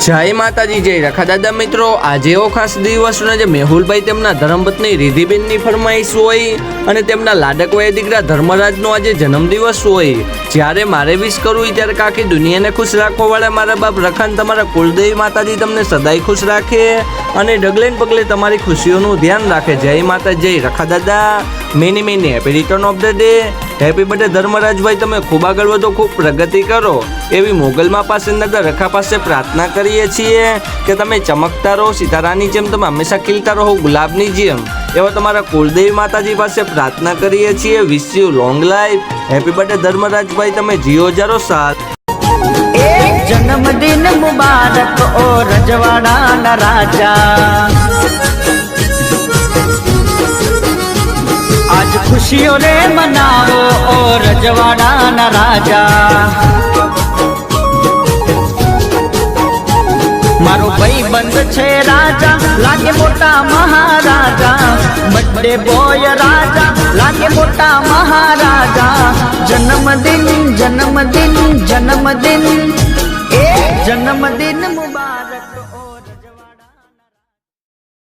જય માતાજી, જય રખા દાદા મિત્રો। આજે એવો ખાસ દિવસ જે મેહુલભાઈ તેમના ધર્મપત્ની રિધિબેનની ફરમાઈશ હોય અને તેમના લાડકવાયા દીકરા ધર્મરાજનો આજે જન્મદિવસ હોય। જ્યારે મારે વિશ કરવું ત્યારે આખી દુનિયાને ખુશ રાખવા વાળા મારા બાપ રખાન તમારા કુલદેવી માતાજી તમને સદાય ખુશ રાખે અને ડગલે ને પગલે તમારી ખુશીઓનું ધ્યાન રાખે। જય માતા, જય રખા દાદા। Many happy return of the day. Happy birthday ધર્મરાજભાઈ, તમે ખૂબ આગળ વધો, ખૂબ પ્રગતિ કરો એવી મોગલમાં પાસે દાદા રખા પાસે પ્રાર્થના કરીએ છીએ કે તમે ચમકતા રહો, સિતારાની જેમ તમે હંમેશા ખીલતા રહો, ગુલાબની જેમ। એવા તમારા કુલદેવી માતાજી પાસે પ્રાર્થના કરીએ છીએ। Wish you long life. Happy birthday ધર્મરાજભાઈ, તમે જીઓ હજારો સાલ। जन्मदिन मुबारक ओ रजवाड़ा न राजा, आज खुशियों रे मनाओ ओ रजवाड़ा न राजा। मारो भाई बंद छे राजा, लागे मोटा महाराजा, बर्थडे बॉय राजा, लागे मोटा महाराजा। जन्मदिन जन्मदिन जन्मदिन, जन्मदिन